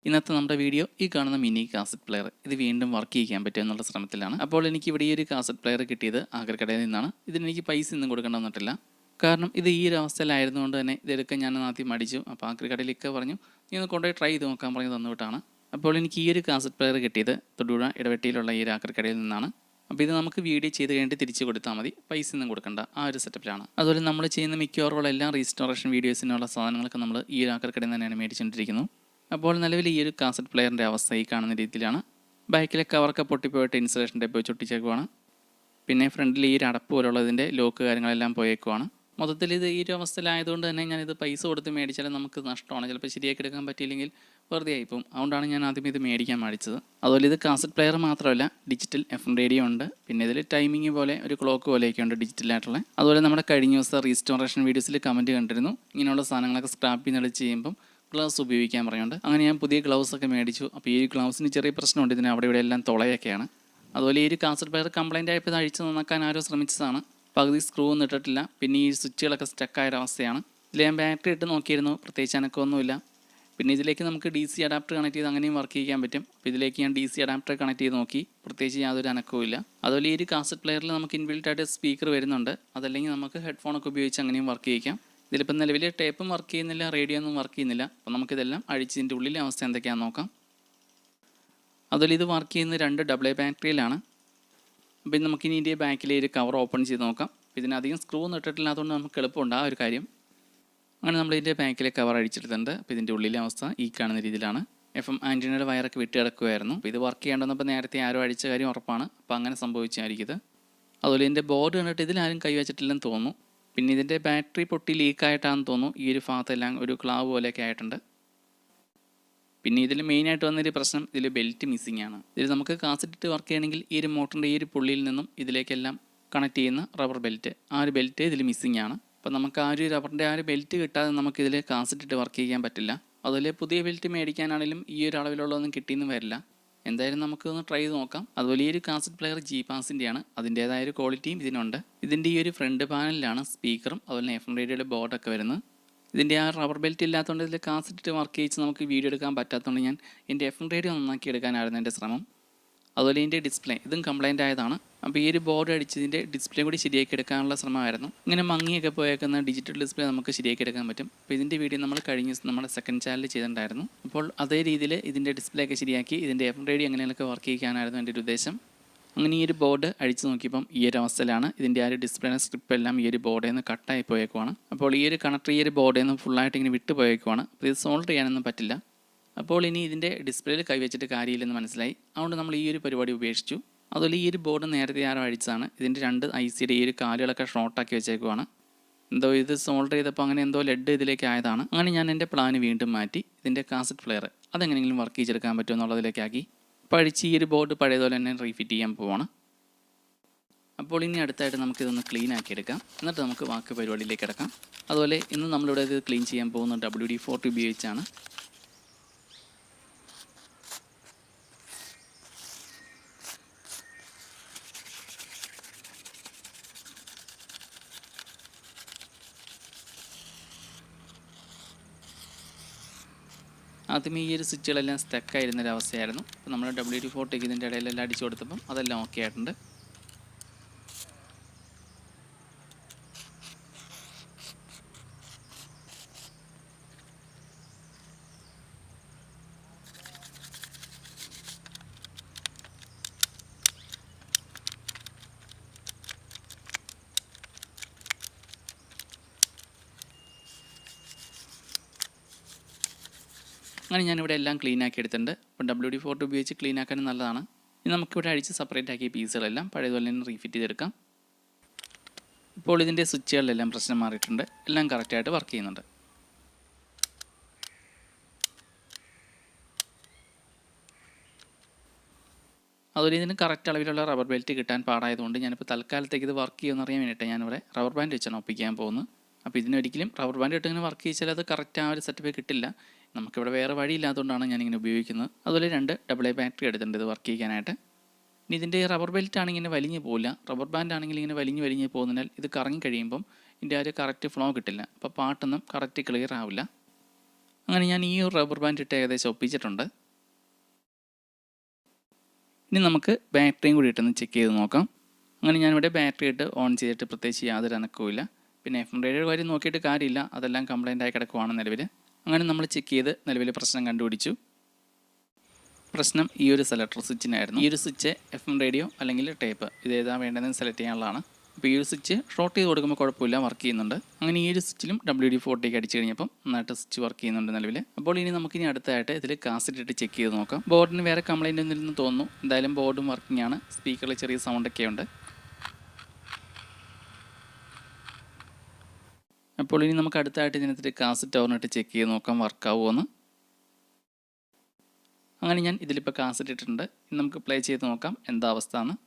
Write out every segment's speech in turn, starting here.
ഇന്നത്തെ നമ്മുടെ വീഡിയോ ഈ കാണുന്ന മിനി കാസറ്റ് പ്ലെയർ ഇത് വീണ്ടും വർക്ക് ചെയ്യാൻ പറ്റും എന്നുള്ള ശ്രമത്തിലാണ്. അപ്പോൾ എനിക്ക് ഇവിടെ ഈ ഒരു കാസറ്റ് പ്ലെയർ കിട്ടിയത് ആഗ്രക്കടയിൽ നിന്നാണ്. ഇതിനെനിക്ക് പൈസ ഒന്നും കൊടുക്കേണ്ട വന്നിട്ടില്ല. കാരണം ഇത് ഈ ഒരു അവസ്ഥയിലായിരുന്നുകൊണ്ട് തന്നെ ഇതെടുക്കാൻ ഞാൻ ആദ്യം മടിച്ചു. അപ്പോൾ ആഗ്രക്കടയിലേക്ക് പറഞ്ഞു നീ ഒന്ന് കൊണ്ടുപോയി ട്രൈ ചെയ്ത് നോക്കാൻ പറഞ്ഞു തന്നുവിട്ടാണ്. അപ്പോൾ എനിക്ക് ഈ ഒരു കാസറ്റ് പ്ലെയർ കിട്ടിയത് തൊടുപുഴ ഇടവെട്ടിയിലുള്ള ഈ ഒരു ആഗ്രക്കടയിൽ നിന്നാണ്. അപ്പോൾ ഇത് നമുക്ക് വീഡിയോ ചെയ്ത് കഴിഞ്ഞിട്ട് തിരിച്ച് കൊടുത്താൽ മതി, പൈസ ഒന്നും കൊടുക്കേണ്ട, ആ ഒരു സെറ്റപ്പിലാണ്. അതുപോലെ നമ്മൾ ചെയ്യുന്ന മിക്കവാറുള്ള എല്ലാ റീസ്റ്റോറേഷൻ വീഡിയോസിനുള്ള സാധനങ്ങളൊക്കെ നമ്മൾ ഈ ഒരു ആഗ്രക്കടയിൽ തന്നെയാണ് മേടിച്ചുകൊണ്ടിരിക്കുന്നത്. അപ്പോൾ നിലവിൽ ഈ ഒരു കാസറ്റ് പ്ലെയറിൻ്റെ അവസ്ഥ ഈ കാണുന്ന രീതിയിലാണ്. ബാക്കിലെ കവറൊക്കെ പൊട്ടിപ്പോയിട്ട് ഇൻസുലേഷൻ ടേപ്പ് വെച്ച് ഒട്ടിച്ചേക്കുവാണ്. പിന്നെ ഫ്രണ്ടിൽ ഈ ഒരു അടപ്പ് പോലുള്ളതിൻ്റെ ലോക്ക് കാര്യങ്ങളെല്ലാം പോയേക്കുവാണ്. മൊത്തത്തിൽ ഇത് ഈ ഒരു അവസ്ഥയിലായതുകൊണ്ട് തന്നെ ഞാനിത് പൈസ കൊടുത്ത് മേടിച്ചാലും നമുക്ക് നഷ്ടമാണ്. ചിലപ്പോൾ ശരിയാക്കി എടുക്കാൻ പറ്റിയില്ലെങ്കിൽ വെറുതെ ആയിപ്പോവും. അതുകൊണ്ടാണ് ഞാൻ ആദ്യം ഇത് മേടിക്കാൻ മേടിച്ചത്. അതുപോലെ ഇത് കാസറ്റ് പ്ലെയർ മാത്രമല്ല, ഡിജിറ്റൽ FM റേഡിയോ ഉണ്ട്. പിന്നെ ഇതിൽ ടൈമിംഗ് പോലെ ഒരു ക്ലോക്ക് പോലെയൊക്കെ ഉണ്ട് ഡിജിറ്റലായിട്ടുള്ള. അതുപോലെ നമ്മുടെ കഴിഞ്ഞ ദിവസം റീസ്റ്റോറേഷൻ വീഡിയോസിൽ കമൻറ്റ് കണ്ടിരുന്നു ഇങ്ങനെയുള്ള സാധനങ്ങളൊക്കെ സ്ക്രാപ്പ് ചെയ്യുന്നത് ചെയ്യുമ്പം ഗ്ലൗസ് ഉപയോഗിക്കാൻ പറയുന്നുണ്ട്. അങ്ങനെ ഞാൻ പുതിയ ഗ്ലൗസ് ഒക്കെ മേടിച്ചു. അപ്പോൾ ഈ ഗ്ലൗസിന് ചെറിയ പ്രശ്നമുണ്ട്, ഇതിന് അവിടെ ഇവിടെ എല്ലാം തുളയൊക്കെയാണ്. അതുപോലെ ഈ ഒരു കാസറ്റ് പ്ലെയർ കംപ്ലൈൻ്റ് ആയപ്പോൾ ഇത് അഴിച്ച് നന്നാക്കാൻ ആരോ ശ്രമിച്ചതാണ്. പകുതി സ്ക്രൂ ഒന്നും ഇട്ടിട്ടില്ല. പിന്നെ ഈ സ്വിച്ചുകളൊക്കെ സ്റ്റക്കായൊരവസ്ഥയാണ്. ഇതിൽ ഞാൻ ബാറ്ററി ഇട്ട് നോക്കിയിരുന്നു, പ്രത്യേകിച്ച് അനക്കമൊന്നുമില്ല. പിന്നെ ഇതിലേക്ക് നമുക്ക് DC അഡാപ്റ്റർ കണക്ട് ചെയ്ത് അങ്ങനെയും വർക്ക് ചെയ്യാൻ പറ്റും. അപ്പോൾ ഇതിലേക്ക് ഞാൻ DC അഡാപ്റ്റർ കണക്ട് ചെയ്ത് നോക്കി, പ്രത്യേകിച്ച് യാതൊരു അനക്കവും ഇല്ല. അതുപോലെ ഈ ഒരു കാസറ്റ് പ്ലെയറിൽ നമുക്ക് ഇൻബിൽട്ടായിട്ട് സ്പീക്കർ വരുന്നുണ്ട്. അതല്ലെങ്കിൽ നമുക്ക് ഹെഡ്ഫോണൊക്കെ ഉപയോഗിച്ച് അങ്ങനെയും വർക്ക് ചെയ്യിക്കാം. ഇതിലിപ്പോൾ നിലവിൽ ടേപ്പും വർക്ക് ചെയ്യുന്നില്ല, റേഡിയോ ഒന്നും വർക്ക് ചെയ്യുന്നില്ല. അപ്പോൾ നമുക്കിതെല്ലാം അഴിച്ചതിൻ്റെ ഉള്ളിലെ അവസ്ഥ എന്തൊക്കെയാണെന്ന് നോക്കാം. അതുപോലെ ഇത് വർക്ക് ചെയ്യുന്നത് 2 AA ബാറ്ററിയിലാണ്. അപ്പോൾ നമുക്കിനി ഇതിൻ്റെ ബാക്കിലെ ഒരു കവർ ഓപ്പൺ ചെയ്ത് നോക്കാം. ഇതിനധികം സ്ക്രൂ ഒന്നും ഇട്ടിട്ടില്ല, അതുകൊണ്ട് നമുക്ക് എളുപ്പമുണ്ട് ആ ഒരു കാര്യം. അങ്ങനെ നമ്മൾ ഇതിൻ്റെ ബാക്കിലെ കവർ അഴിച്ചെടുത്തിട്ടുണ്ട്. അപ്പോൾ ഇതിൻ്റെ ഉള്ളിലെ അവസ്ഥ ഈ കാണുന്ന രീതിയിലാണ്. FM ആൻറ്റിനയുടെ വയറൊക്കെ വിട്ട് കിടക്കുമായിരുന്നു. അപ്പോൾ ഇത് വർക്ക് ചെയ്യേണ്ടതെന്നപ്പോൾ നേരത്തെ ആരോ അഴിച്ച കാര്യം ഉറപ്പാണ്. അപ്പോൾ അങ്ങനെ സംഭവിച്ചായിരിക്കും ഇത്. അതുപോലെ ഇതിൻ്റെ ബോർഡ് കണ്ടിട്ട് ഇതിലാരും കൈവച്ചിട്ടില്ലെന്ന് തോന്നുന്നു. പിന്നെ ഇതിൻ്റെ ബാറ്ററി പൊട്ടി ലീക്കായിട്ടാണെന്ന് തോന്നുന്നു. ഈ ഒരു ഭാഗത്തെല്ലാം ഒരു ക്ലാവ് പോലെയൊക്കെ ആയിട്ടുണ്ട്. പിന്നെ ഇതിൽ മെയിനായിട്ട് വന്നൊരു പ്രശ്നം, ഇതിൽ ബെൽറ്റ് മിസ്സിംഗ് ആണ്. ഇതിൽ നമുക്ക് കാസറ്റ് ഇട്ട് വർക്ക് ചെയ്യണമെങ്കിൽ ഈ ഒരു മോട്ടറിൻ്റെ ഈ ഒരു പുള്ളിയിൽ നിന്നും ഇതിലേക്കെല്ലാം കണക്ട് ചെയ്യുന്ന റബ്ബർ ബെൽറ്റ്, ആ ഒരു ബെൽറ്റ് ഇതിൽ മിസ്സിംഗ് ആണ്. അപ്പോൾ നമുക്ക് ആ ഒരു റബ്ബറിൻ്റെ ആ ഒരു ബെൽറ്റ് കിട്ടാതെ നമുക്കിതിൽ കാസറ്റ് ഇട്ട് വർക്ക് ചെയ്യാൻ പറ്റില്ല. അതുപോലെ പുതിയ ബെൽറ്റ് മേടിക്കാനാണെങ്കിലും ഈ ഒരു അളവിലുള്ളതൊന്നും കിട്ടിയെന്ന് വരില്ല. എന്തായാലും നമുക്കൊന്ന് ട്രൈ ചെയ്ത് നോക്കാം. അതുപോലെ ഈ ഒരു കാസറ്റ് പ്ലെയർ G-Passൻ്റെയാണ്. അതിൻ്റേതായ ഒരു ക്വാളിറ്റിയും ഇതിനുണ്ട്. ഇതിൻ്റെ ഈ ഒരു ഫ്രണ്ട് പാനലിലാണ് സ്പീക്കറും അതുപോലെ FM റേഡിയോയുടെ ബോർഡൊക്കെ വരുന്നത്. ഇതിൻ്റെ ആ റബ്ബർ ബെൽറ്റ് ഇല്ലാത്തതുകൊണ്ട് ഇതിൽ കാസറ്റ് ഇട്ട് വർക്ക് ചെയ്യിച്ച് നമുക്ക് വീഡിയോ എടുക്കാൻ പറ്റാത്തതുകൊണ്ട് ഞാൻ എൻ്റെ FM റേഡിയോ നന്നാക്കി എടുക്കാനായിരുന്നു എൻ്റെ ശ്രമം. അതുപോലെ ഇതിൻ്റെ ഡിസ്പ്ലേ ഇതും കംപ്ലൈൻ്റ് ആയതാണ്. അപ്പോൾ ഈ ഒരു ബോർഡ് അടിച്ചതിൻ്റെ ഡിസ്പ്ലേ കൂടി ശരിയാക്കി എടുക്കാനുള്ള ശ്രമമായിരുന്നു. ഇങ്ങനെ മങ്ങിയൊക്കെ പോയേക്കുന്ന ഡിജിറ്റൽ ഡിസ്പ്ലേ നമുക്ക് ശരിയാക്കി എടുക്കാൻ പറ്റും. അപ്പോൾ ഇതിൻ്റെ വീഡിയോ നമ്മൾ കഴിഞ്ഞ ദിവസം നമ്മുടെ സെക്കൻഡ് ചാനലിൽ ചെയ്തിട്ടുണ്ടായിരുന്നു. അപ്പോൾ അതേ രീതിയിൽ ഇതിൻ്റെ ഡിസ്പ്ലേ ഒക്കെ ശരിയാക്കി ഇതിൻ്റെ FM റേഡിയോ എങ്ങനെയൊക്കെ വർക്ക് ചെയ്യിക്കാനായിരുന്നു എൻ്റെ ഒരു ഉദ്ദേശം. അങ്ങനെ ഈ ഒരു ബോർഡ് അഴിച്ചു നോക്കിയപ്പം ഈ ഒരു അവസ്ഥയിലാണ്. ഇതിൻ്റെ ആ ഒരു ഡിസ്പ്ലേയുടെ സ്ട്രിപ്പ് എല്ലാം ഈ ഒരു ബോർഡിൽ നിന്ന് കട്ടായി പോയേക്കുവാണ്. അപ്പോൾ ഈ ഒരു കണക്ടർ ഈ ഒരു ബോർഡിൽ നിന്ന് ഫുള്ളായിട്ട് ഇങ്ങനെ വിട്ടു പോയേക്കുവാണ്. അപ്പോൾ ഇത് സോൾവ് ചെയ്യാനൊന്നും പറ്റില്ല. അപ്പോൾ ഇനി ഇതിൻ്റെ ഡിസ്പ്ലേയിൽ കൈവച്ചിട്ട് കാര്യമില്ലെന്ന് മനസ്സിലായി. അതുകൊണ്ട് നമ്മൾ ഈ ഒരു പരിപാടി ഉപേക്ഷിച്ചു. അതുപോലെ ഈ ഒരു ബോർഡ് നേരത്തെ ആരോ അഴിച്ചതാണ്. ഇതിൻ്റെ 2 ICയുടെ ഈ ഒരു കാലുകളൊക്കെ ഷോർട്ടാക്കി വെച്ചേക്കുവാണ്. എന്തോ ഇത് സോൾവ് ചെയ്തപ്പോൾ അങ്ങനെ എന്തോ ലെഡ് ഇതിലേക്ക് ആയതാണ്. അങ്ങനെ ഞാൻ എൻ്റെ പ്ലാന് വീണ്ടും മാറ്റി ഇതിൻ്റെ കാസറ്റ് പ്ലെയർ അതെങ്ങനെയെങ്കിലും വർക്ക് ചെയ്തെടുക്കാൻ പറ്റുമോ എന്നുള്ളതിലേക്കാക്കി പഴിച്ച് ഈ ഒരു ബോർഡ് പഴയതുപോലെ തന്നെ റീഫിറ്റ് ചെയ്യാൻ പോവാണ്. അപ്പോൾ ഇനി അടുത്തായിട്ട് നമുക്കിതൊന്ന് ക്ലീൻ ആക്കി എടുക്കാം. എന്നിട്ട് നമുക്ക് ബാക്കി പരിപാടിയിലേക്ക് കിടക്കാം. അതുപോലെ ഇന്ന് നമ്മളിവിടെ ഇത് ക്ലീൻ ചെയ്യാൻ പോകുന്ന WD-40 ഉപയോഗിച്ചാണ്. ആദ്യമേ ഈ ഒരു സ്വിച്ചുകളെല്ലാം സ്റ്റക്കായിരുന്നൊരവസ്ഥയായിരുന്നു. അപ്പോൾ നമ്മൾ WD-40 ഇതിൻ്റെ ഇടയിലെല്ലാം അടിച്ചു കൊടുത്തപ്പം അതെല്ലാം ഓക്കെ ആയിട്ടുണ്ട്. അങ്ങനെ ഞാനിവിടെ എല്ലാം ക്ലീൻ ആക്കി എടുത്തിട്ടുണ്ട്. അപ്പോൾ WD-40 ഉപയോഗിച്ച് ക്ലീൻ ആക്കാനും നല്ലതാണ്. ഇനി നമുക്കിവിടെ അഴിച്ച് സെപ്പറേറ്റ് ആക്കിയ പീസുകളെല്ലാം പഴയതുപോലെ തന്നെ റീഫിറ്റ് ചെയ്തെടുക്കാം. ഇപ്പോൾ ഇതിൻ്റെ സ്വിച്ചുകളിലെല്ലാം പ്രശ്നം മാറിയിട്ടുണ്ട്, എല്ലാം കറക്റ്റായിട്ട് വർക്ക് ചെയ്യുന്നുണ്ട്. അതുപോലെ ഇതിന് കറക്റ്റ് അളവിലുള്ള റബ്ബർ ബെൽറ്റ് കിട്ടാൻ പാടായതുകൊണ്ട് ഞാനിപ്പോൾ തൽക്കാലത്തേക്ക് ഇത് വർക്ക് ചെയ്യുമെന്ന് അറിയാൻ വേണ്ടിയിട്ട് ഞാനിവിടെ റബ്ബർ ബാൻഡ് വെച്ചാണ് ഒപ്പിക്കാൻ പോകുന്നത്. അപ്പോൾ ഇതിനൊരിക്കലും റബ്ബർ ബാൻഡ് ഇട്ട് ഇങ്ങനെ വർക്ക് ചെയ്യിച്ചാൽ അത് കറക്റ്റ് ആ ഒരു സെറ്റപ്പ് കിട്ടില്ല. നമുക്കിവിടെ വേറെ വഴിയില്ലാത്തതുകൊണ്ടാണ് ഞാനിങ്ങനെ ഉപയോഗിക്കുന്നത്. അതുപോലെ 2 AA ബാറ്ററി എടുത്തിട്ടുണ്ട് ഇത് വർക്ക് ചെയ്യാനായിട്ട്. ഇനി ഇതിൻ്റെ റബ്ബർ ബെൽറ്റ് ആണെങ്കിൽ ഇങ്ങനെ വലിഞ്ഞ് പോകില്ല, റബ്ബർ ബാൻഡ് ആണെങ്കിൽ ഇങ്ങനെ വലിഞ്ഞ് പോകുന്നതിനാൽ ഇത് കറങ്ങി കഴിയുമ്പം ഇതിൻ്റെ ആ ഒരു കറക്റ്റ് ഫ്ലോ കിട്ടില്ല. അപ്പോൾ പാട്ടൊന്നും കറക്റ്റ് ക്ലിയർ ആവില്ല. അങ്ങനെ ഞാൻ ഈ ഒരു റബ്ബർ ബാൻഡ് ഇട്ട് ഏകദേശം ഒപ്പിച്ചിട്ടുണ്ട്. ഇനി നമുക്ക് ബാറ്ററിയും കൂടി ഇട്ടൊന്ന് ചെക്ക് ചെയ്ത് നോക്കാം. അങ്ങനെ ഞാനിവിടെ ബാറ്ററി ഇട്ട് ഓൺ ചെയ്തിട്ട് പ്രത്യേകിച്ച് യാതൊരു അനക്കവുമില്ല. പിന്നെ FM റേഡിയോയുടെ കാര്യം നോക്കിയിട്ട് കാര്യമില്ല, അതെല്ലാം കംപ്ലൈൻ്റ് ആയി കിടക്കുവാണ് നിലവിൽ. അങ്ങനെ നമ്മൾ ചെക്ക് ചെയ്ത് നിലവിൽ പ്രശ്നം കണ്ടുപിടിച്ചു. പ്രശ്നം ഈ ഒരു സെലക്ടർ സ്വിച്ചിനായിരുന്നു. ഈ ഒരു സ്വിച്ച് FM റേഡിയോ അല്ലെങ്കിൽ ടേപ്പ് ഇതേതാ വേണ്ടതെന്ന് സെലക്ട് ചെയ്യാനുള്ളതാണ്. അപ്പോൾ ഈ ഒരു സ്വിച്ച് ഷോർട്ട് ചെയ്ത് കൊടുക്കുമ്പോൾ കുഴപ്പമില്ല, വർക്ക് ചെയ്യുന്നുണ്ട്. അങ്ങനെ ഈ ഒരു സ്വിച്ചിലും WD-40 അടിച്ച് കഴിഞ്ഞപ്പം നന്നായിട്ട് സ്വിച്ച് വർക്ക് ചെയ്യുന്നുണ്ട് നിലവിൽ. അപ്പോൾ ഇനി നമുക്കിനി അടുത്തായിട്ട് ഇതിൽ കാസറ്റ് ഇട്ട് ചെക്ക് ചെയ്ത് നോക്കാം. ബോർഡിന് വേറെ കംപ്ലൈൻ്റ് ഒന്നുമില്ലെന്ന് തോന്നുന്നു. എന്തായാലും ബോർഡും വർക്കിംഗ് ആണ്. സ്പീക്കറിൽ ചെറിയ സൗണ്ടൊക്കെ ഉണ്ട്. അപ്പോൾ ഇനി നമുക്ക് അടുത്തായിട്ട് ഇതിനകത്ത് കാസറ്റ് ഓർണിട്ട് ചെക്ക് ചെയ്ത് നോക്കാം വർക്കാവുമെന്ന്. അങ്ങനെ ഞാൻ ഇതിലിപ്പോൾ കാസറ്റ് ഇട്ടിട്ടുണ്ട്. ഇനി നമുക്ക് പ്ലേ ചെയ്ത് നോക്കാം എന്താ അവസ്ഥ എന്ന്.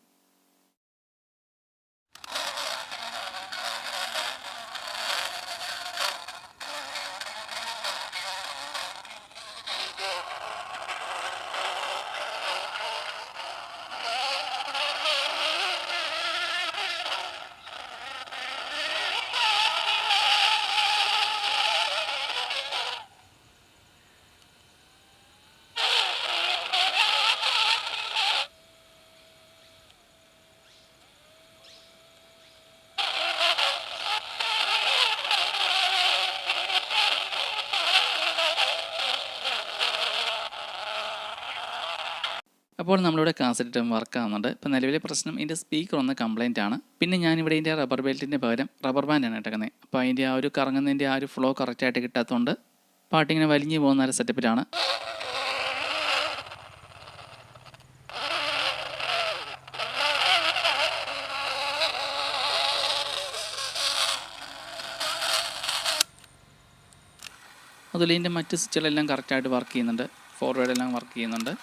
അപ്പോൾ നമ്മളിവിടെ കാസറ്റ് വർക്ക് ആവുന്നുണ്ട്. ഇപ്പോൾ നിലവിലെ പ്രശ്നം ഇതിൻ്റെ സ്പീക്കർ ഒന്ന് കംപ്ലൈൻ്റ് ആണ്. പിന്നെ ഞാനിവിടെ ഇതിൻ്റെ റബ്ബർ ബെൽറ്റിൻ്റെ പകരം റബ്ബർ ബാൻഡാണ് ഇട്ടേക്കുന്നത്. അപ്പോൾ അതിൻ്റെ ആ ഒരു കറങ്ങുന്നതിൻ്റെ ആ ഒരു ഫ്ലോ കറക്റ്റായിട്ട് കിട്ടാത്തതുകൊണ്ട് പാട്ടിങ്ങനെ വലിഞ്ഞു പോകുന്ന ഒരു സെറ്റപ്പിലാണ്. അതുപോലെ ഇതിൻ്റെ മറ്റ് സ്വിച്ചുകളെല്ലാം കറക്റ്റായിട്ട് വർക്ക് ചെയ്യുന്നുണ്ട്. ഫോർവേഡെല്ലാം വർക്ക് ചെയ്യുന്നുണ്ട്.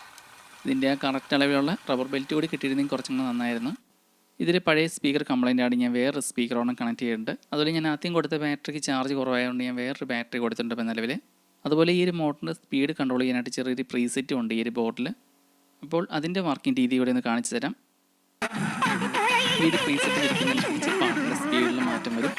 ഇതിൻ്റെ ആ കറക്റ്റ് അളവിലുള്ള റബ്ബർ ബെൽറ്റ് കൂടി കിട്ടിയിരുന്നെങ്കിൽ കുറച്ചും കൂടി നന്നായിരുന്നു. ഇതിൽ പഴയ സ്പീക്കർ കംപ്ലൈൻ്റ് ആണ്. ഞാൻ വേറൊരു സ്പീക്കറോണം കണക്ട് ചെയ്തിട്ടുണ്ട്. അതുപോലെ ഞാൻ ആദ്യം കൊടുത്ത ബാറ്ററിക്ക് ചാർജ് കുറവായതുകൊണ്ട് ഞാൻ വേറൊരു ബാറ്ററി കൊടുത്തിട്ടുണ്ട് ഇപ്പോൾ നിലവിൽ. അതുപോലെ ഈ ഒരു മോട്ടറിൻ്റെ സ്പീഡ് കൺട്രോൾ ചെയ്യാനായിട്ട് ചെറിയൊരു പ്രീസെറ്റും ഉണ്ട് ഈ ഒരു ബോർഡിൽ. അപ്പോൾ അതിൻ്റെ വർക്കിംഗ് രീതി ഇവിടെ ഒന്ന് കാണിച്ചു തരാം. ഈ ഒരു പ്രീസെറ്റ് ഇരിക്കുന്നതിനനുസരിച്ച് പാട്ടിൻ്റെ സ്പീഡിൽ മാറ്റം വരും.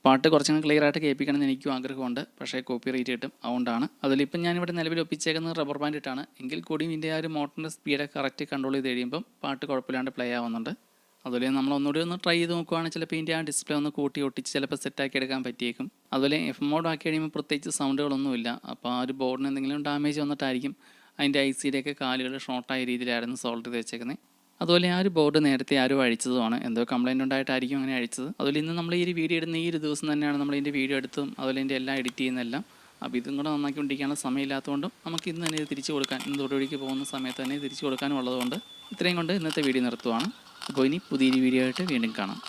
പാട്ട് കുറച്ചും ക്ലിയർ ആയിട്ട് കേൾപ്പിക്കണമെന്ന് എനിക്കും ആഗ്രഹമുണ്ട്. പക്ഷേ കോപ്പി റേറ്റ് കിട്ടും, അതുകൊണ്ടാണ്. അതിലിപ്പം ഞാനിവിടെ നിലവിൽ ഒപ്പിച്ചേക്കുന്നത് റബ്ബർ ബാൻഡ് ഇട്ടാണ്. എങ്കിൽ കൂടിയും ഇതിൻ്റെ ആ ഒരു മോട്ടറിൻ്റെ സ്പീഡ് കറക്റ്റ് കൺട്രോൾ ചെയ്ത് കഴിയുമ്പം പാട്ട് കുഴപ്പമില്ലാണ്ട് പ്ലേ ആവുന്നുണ്ട്. അതുപോലെ നമ്മൾ ഒന്നുകൂടി ഒന്ന് ട്രൈ ചെയ്ത് നോക്കുകയാണെങ്കിൽ ചിലപ്പോൾ ഇതിൻ്റെ ആ ഡിസ്പ്ലേ ഒന്ന് കൂട്ടി ഒട്ടിച്ച് ചിലപ്പോൾ സെറ്റാക്കി എടുക്കാൻ പറ്റിയേക്കും. അതുപോലെ FM മോഡ് ആക്കി കഴിയുമ്പോൾ പ്രത്യേകിച്ച് സൗണ്ടുകളൊന്നുമില്ല. അപ്പോൾ ആ ഒരു ബോർഡിന് എന്തെങ്കിലും ഡാമേജ് വന്നിട്ടായിരിക്കും അതിൻ്റെ ICയുടെയൊക്കെ കാലുകൾ ഷോർട്ടായ രീതിയിലായിരുന്നു സോൾവ് ചെയ്ത് വെച്ചേക്കുന്നത്. അതുപോലെ ആ ഒരു ബോർഡ് നേരത്തെ ആരും അഴിച്ചതുമാണ്. എന്തോ കംപ്ലൈൻറ്റ് ഉണ്ടായിട്ടായിരിക്കും അങ്ങനെ അഴിച്ചത്. അതുപോലെ ഇന്ന് നമ്മൾ ഈ ഒരു വീഡിയോ ഇടുന്ന ഈ ഒരു ദിവസം തന്നെയാണ് നമ്മൾ ഇതിൻ്റെ വീഡിയോ എടുത്തും അതുപോലെ ഇതിൻ്റെ എല്ലാം എഡിറ്റ് ചെയ്യുന്നതെല്ലാം. അപ്പോൾ ഇതും കൂടെ നന്നാക്കിക്കൊണ്ടിരിക്കാനുള്ള സമയമില്ലാത്തതുകൊണ്ടും നമുക്ക് ഇന്ന് തന്നെ ഇത് തിരിച്ചു കൊടുക്കാൻ, ഇന്ന് തൊടുവഴിക്ക് പോകുന്ന സമയത്ത് തന്നെ തിരിച്ചു കൊടുക്കാനും ഉള്ളതുകൊണ്ട് ഇത്രയും കൊണ്ട് ഇന്നത്തെ വീഡിയോ നിർത്തുവാണ്. അപ്പോൾ ഇനി പുതിയൊരു വീഡിയോ ആയിട്ട് വീണ്ടും കാണാം.